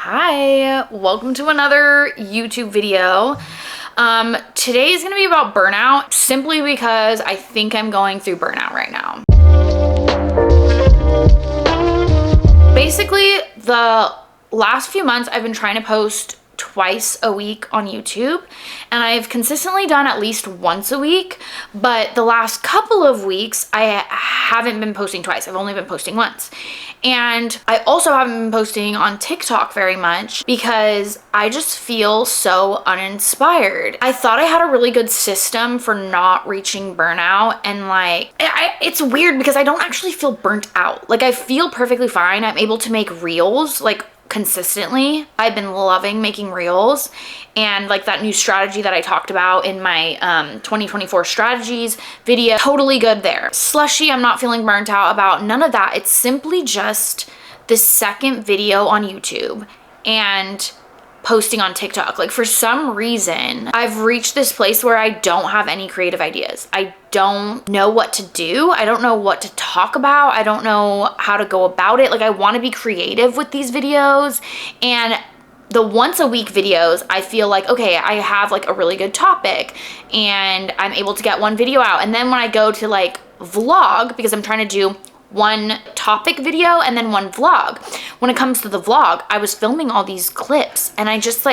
Hi, welcome to another YouTube video. Today is going to be about burnout simply because I think I'm going through burnout right now. Basically, the last few months I've been trying to post twice a week on YouTube, and I've consistently done at least once a week, but the last couple of weeks I haven't been posting twice. I've only been posting once. And I also haven't been posting on TikTok very much because I just feel so uninspired. I thought I had a really good system for not reaching burnout, and it's weird because I don't actually feel burnt out. Like, I feel perfectly fine. I'm able to make reels consistently. I've been loving making reels, and that new strategy that I talked about in my 2024 strategies video, totally good there. Slushy, I'm not feeling burnt out about none of that. It's simply just the second video on YouTube and posting on TikTok. For some reason, I've reached this place where I don't have any creative ideas. I don't know what to do. I don't know what to talk about. I don't know how to go about it. I want to be creative with these videos, and the once a week videos, I feel okay, I have a really good topic and I'm able to get one video out. And then when I go to vlog, because I'm trying to do one topic video and then one vlog. When it comes to the vlog, I was filming all these clips and I just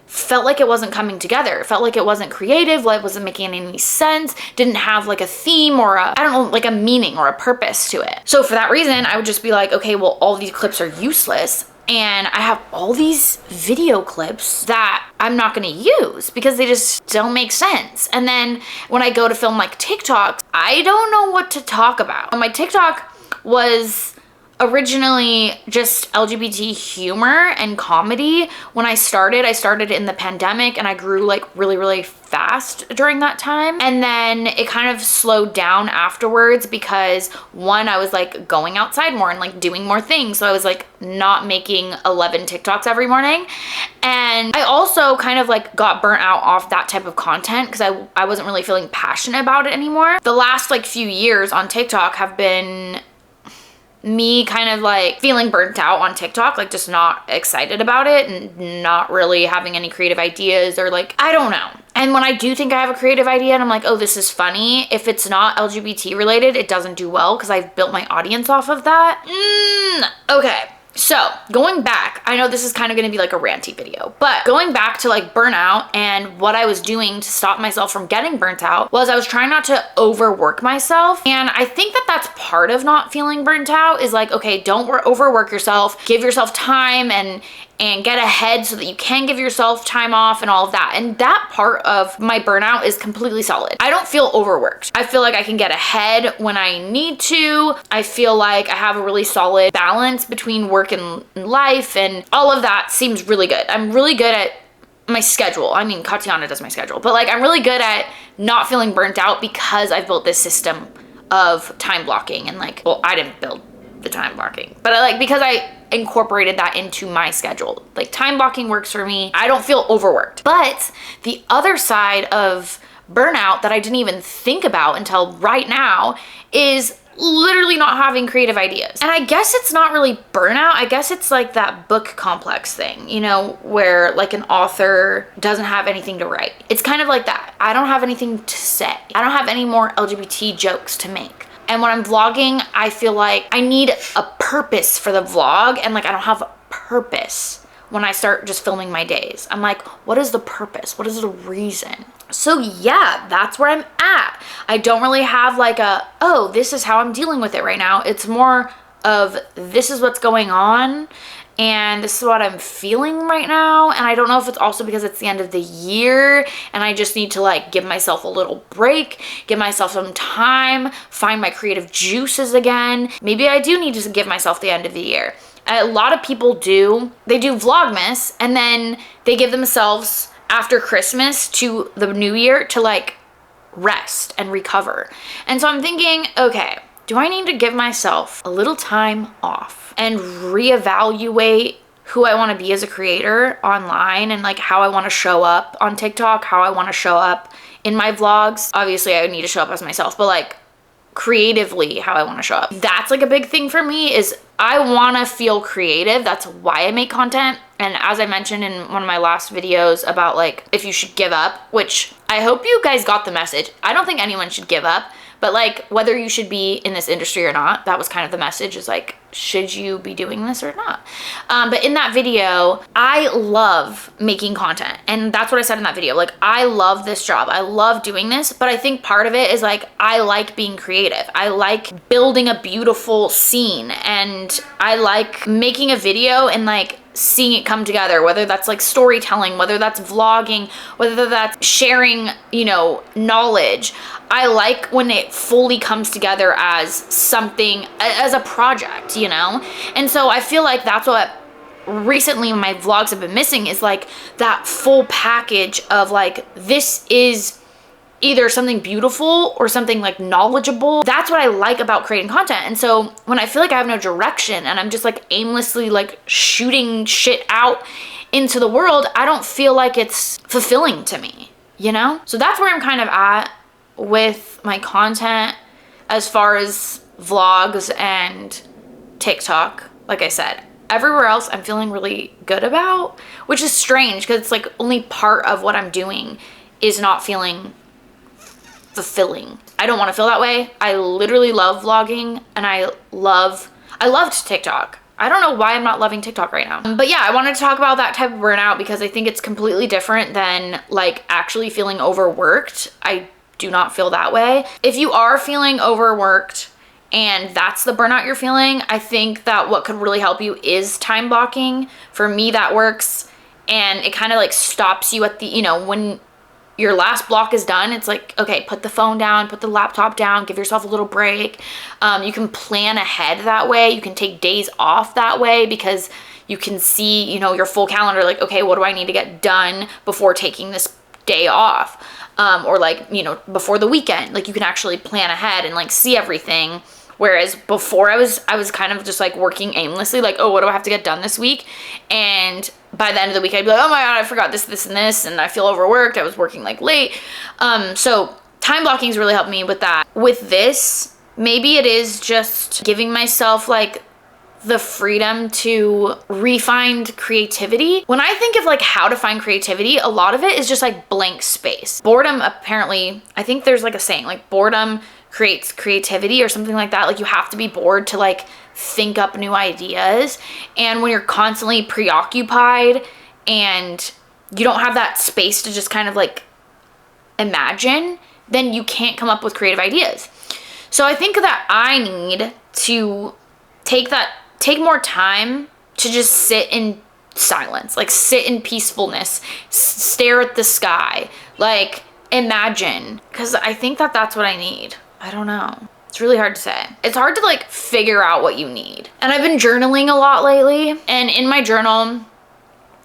felt like it wasn't coming together. It felt like it wasn't creative, it wasn't making any sense, didn't have a theme or a meaning or a purpose to it. So for that reason, I would just be okay, well, all these clips are useless. And I have all these video clips that I'm not gonna use because they just don't make sense. And then when I go to film TikToks, I don't know what to talk about. My TikTok was originally just LGBT humor and comedy. When I started in the pandemic, and I grew really fast during that time. And then it kind of slowed down afterwards because one, I was going outside more and doing more things. So I was not making 11 TikToks every morning. And I also kind of got burnt out off that type of content because I wasn't really feeling passionate about it anymore. The last few years on TikTok have been me kind of feeling burnt out on TikTok, just not excited about it and not really having any creative ideas, or I don't know. And when I do think I have a creative idea and I'm oh, this is funny, if it's not LGBT related, it doesn't do well because I've built my audience off of that. Okay. So going back, I know this is kind of going to be a ranty video, but going back to burnout and what I was doing to stop myself from getting burnt out was I was trying not to overwork myself. And I think that that's part of not feeling burnt out is okay, don't overwork yourself, give yourself time and get ahead so that you can give yourself time off and all of that. And that part of my burnout is completely solid. I don't feel overworked. I feel I can get ahead when I need to. I feel I have a really solid balance between work and life, and all of that seems really good. I'm really good at my schedule. I mean, Katiana does my schedule, but I'm really good at not feeling burnt out because I've built this system of time blocking and well, I didn't build the time blocking, but because I incorporated that into my schedule. Time blocking works for me. I don't feel overworked. But the other side of burnout that I didn't even think about until right now is literally not having creative ideas. And I guess it's not really burnout. I guess it's that book complex thing, where an author doesn't have anything to write. It's kind of like that. I don't have anything to say. I don't have any more LGBT jokes to make. And when I'm vlogging, I feel I need a purpose for the vlog, and I don't have a purpose when I start just filming my days. I'm what is the purpose? What is the reason? So yeah, that's where I'm at. I don't really have oh, this is how I'm dealing with it right now. It's more of this is what's going on, and this is what I'm feeling right now. And I don't know if it's also because it's the end of the year and I just need to give myself a little break, give myself some time, find my creative juices again. Maybe I do need to give myself the end of the year. A lot of people do Vlogmas, and then they give themselves after Christmas to the new year to rest and recover. And so I'm thinking, okay, do I need to give myself a little time off and reevaluate who I want to be as a creator online, and how I want to show up on TikTok, how I want to show up in my vlogs? Obviously I need to show up as myself, but creatively how I want to show up. That's a big thing for me, is I want to feel creative. That's why I make content. And as I mentioned in one of my last videos about like if you should give up, which I hope you guys got the message. I don't think anyone should give up, but like whether you should be in this industry or not, that was kind of the message, is like, should you be doing this or not? But in that video, I love making content. And that's what I said in that video. Like, I love this job. I love doing this. But I think part of it is like, I like being creative. I like building a beautiful scene. And I like making a video and like seeing it come together, whether that's like storytelling, whether that's vlogging, whether that's sharing, you know, knowledge. I like when it fully comes together as something, as a project, you know? And so I feel like that's what recently my vlogs have been missing, is like that full package of like, this is either something beautiful or something like knowledgeable. That's what I like about creating content. And so when I feel like I have no direction and I'm just like aimlessly like shooting shit out into the world, I don't feel like it's fulfilling to me, you know? So that's where I'm kind of at with my content as far as vlogs and TikTok. Like I said, everywhere else I'm feeling really good about, which is strange because it's like only part of what I'm doing is not feeling fulfilling. I don't want to feel that way. I literally love vlogging and I loved TikTok. I don't know why I'm not loving TikTok right now. But yeah, I wanted to talk about that type of burnout because I think it's completely different than like actually feeling overworked. I do not feel that way. If you are feeling overworked and that's the burnout you're feeling, I think that what could really help you is time blocking. For me, that works. And it kind of like stops you at the, you know, when your last block is done, it's like, okay, put the phone down, put the laptop down, give yourself a little break. You can plan ahead that way. You can take days off that way because you can see, you know, your full calendar, like, okay, what do I need to get done before taking this day off? Or like, you know, before the weekend, like you can actually plan ahead and like see everything. Whereas before I was kind of just like working aimlessly, like, oh, what do I have to get done this week? And by the end of the week, I'd be like, oh my God, I forgot this, this, and this, and I feel overworked. I was working like late. So time blocking has really helped me with that. With this, maybe it is just giving myself like the freedom to refine creativity. When I think of like how to find creativity, a lot of it is just like blank space. Boredom, apparently, I think there's like a saying, like boredom creates creativity or something like that. Like you have to be bored to like think up new ideas. And when you're constantly preoccupied and you don't have that space to just kind of like imagine, then you can't come up with creative ideas. So I think that I need to take more time to just sit in silence, like sit in peacefulness, stare at the sky, like imagine, because I think that that's what I need. I don't know. It's really hard to say. It's hard to like figure out what you need. And I've been journaling a lot lately. And in my journal,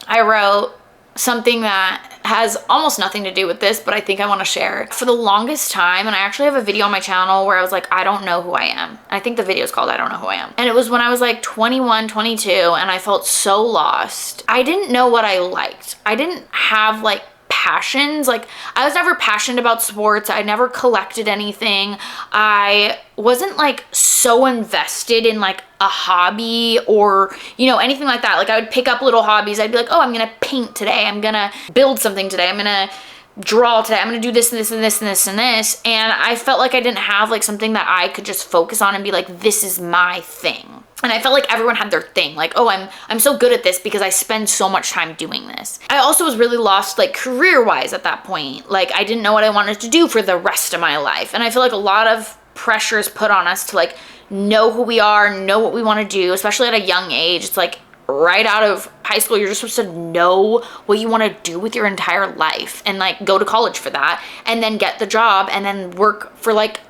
I wrote something that has almost nothing to do with this, but I think I want to share. For the longest time, and I actually have a video on my channel where I was like, I don't know who I am. I think the video is called I Don't Know Who I Am. And it was when I was like 21, 22, and I felt so lost. I didn't know what I liked. I didn't have like passions. Like I was never passionate about sports. I never collected anything. I wasn't like so invested in like a hobby or, you know, anything like that. Like I would pick up little hobbies. I'd be like, oh, I'm going to paint today. I'm going to build something today. I'm going to draw today. I'm going to do this and this and this and this and this. And I felt like I didn't have like something that I could just focus on and be like, this is my thing. And I felt like everyone had their thing. Like, oh, I'm so good at this because I spend so much time doing this. I also was really lost like career-wise at that point. Like I didn't know what I wanted to do for the rest of my life. And I feel like a lot of pressure is put on us to like know who we are, know what we want to do, especially at a young age. It's like right out of high school, you're just supposed to know what you want to do with your entire life and like go to college for that and then get the job and then work for like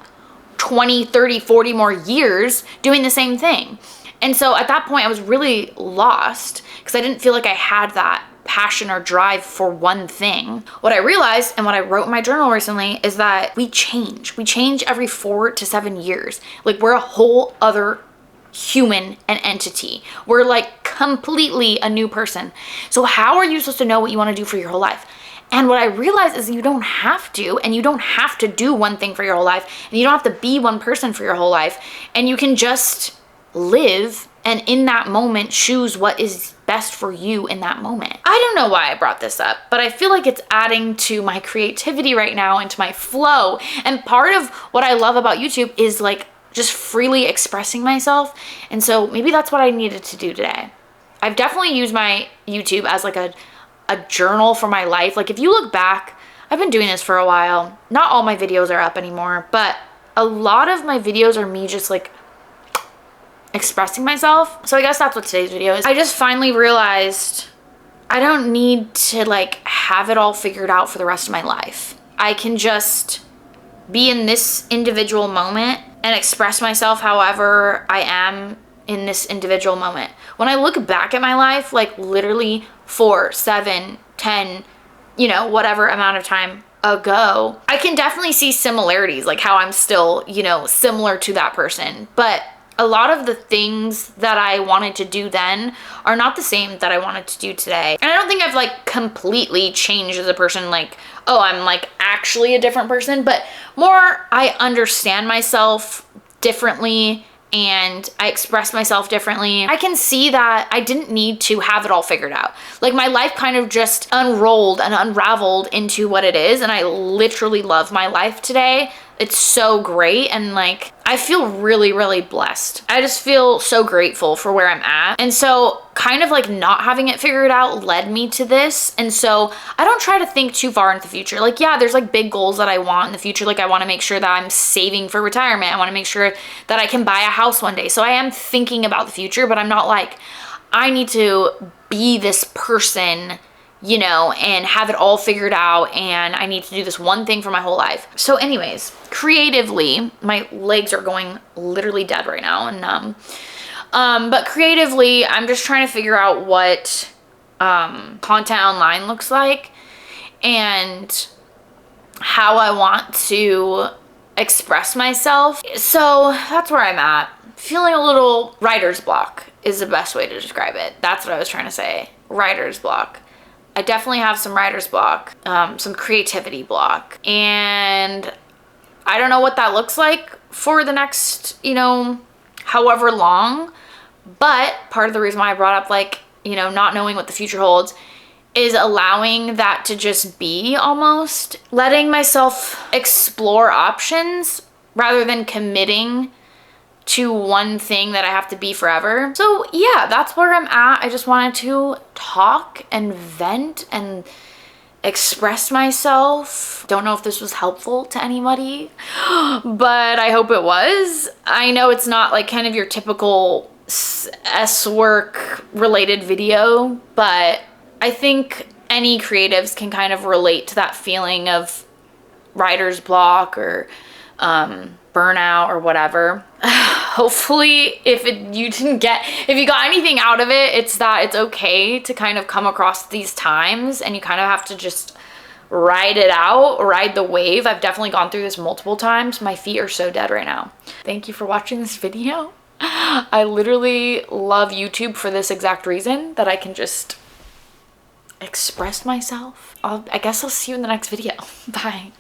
20, 30, 40 more years doing the same thing. And so at that point I was really lost because I didn't feel like I had that passion or drive for one thing. What I realized and what I wrote in my journal recently is that we change. We change every 4 to 7 years. Like we're a whole other human and entity. We're like completely a new person. So how are you supposed to know what you want to do for your whole life? And what I realized is you don't have to, and you don't have to do one thing for your whole life, and you don't have to be one person for your whole life, and you can just live and in that moment choose what is best for you in that moment. I don't know why I brought this up, but I feel like it's adding to my creativity right now and to my flow. And part of what I love about YouTube is like just freely expressing myself. And so maybe that's what I needed to do today. I've definitely used my YouTube as like a journal for my life. Like if you look back, I've been doing this for a while. Not all my videos are up anymore, but a lot of my videos are me just like expressing myself. So I guess that's what today's video is. I just finally realized I don't need to like have it all figured out for the rest of my life. I can just be in this individual moment and express myself however I am in this individual moment. When I look back at my life, like literally 4, 7, 10, whatever amount of time ago, I can definitely see similarities, like how I'm still, similar to that person. But a lot of the things that I wanted to do then are not the same that I wanted to do today. And I don't think I've like completely changed as a person, like, oh, I'm like actually a different person, but more I understand myself differently and I express myself differently. I can see that I didn't need to have it all figured out. Like my life kind of just unrolled and unraveled into what it is, and I literally love my life today. It's so great, and like I feel really, really blessed. I just feel so grateful for where I'm at. And so kind of like not having it figured out led me to this. And so I don't try to think too far into the future. Like, yeah, there's like big goals that I want in the future. Like I want to make sure that I'm saving for retirement. I want to make sure that I can buy a house one day. So I am thinking about the future, but I'm not like, I need to be this person, and have it all figured out, and I need to do this one thing for my whole life. So anyways, creatively, my legs are going literally dead right now and numb. But creatively, I'm just trying to figure out what content online looks like and how I want to express myself. So that's where I'm at. Feeling a little writer's block is the best way to describe it. That's what I was trying to say. Writer's block. I definitely have some writer's block, some creativity block, and I don't know what that looks like for the next, however long, but part of the reason why I brought up like, not knowing what the future holds is allowing that to just be, almost letting myself explore options rather than committing to one thing that I have to be forever. So yeah, that's where I'm at. I just wanted to talk and vent and express myself. Don't know if this was helpful to anybody, but I hope it was. I know it's not like kind of your typical S-work related video, but I think any creatives can kind of relate to that feeling of writer's block or burnout or whatever. Hopefully if you got anything out of it, it's that it's okay to kind of come across these times and you kind of have to just ride it out, ride the wave. I've definitely gone through this multiple times. My feet are so dead right now. Thank you for watching this video. I literally love YouTube for this exact reason, that I can just express myself. I guess I'll see you in the next video. Bye.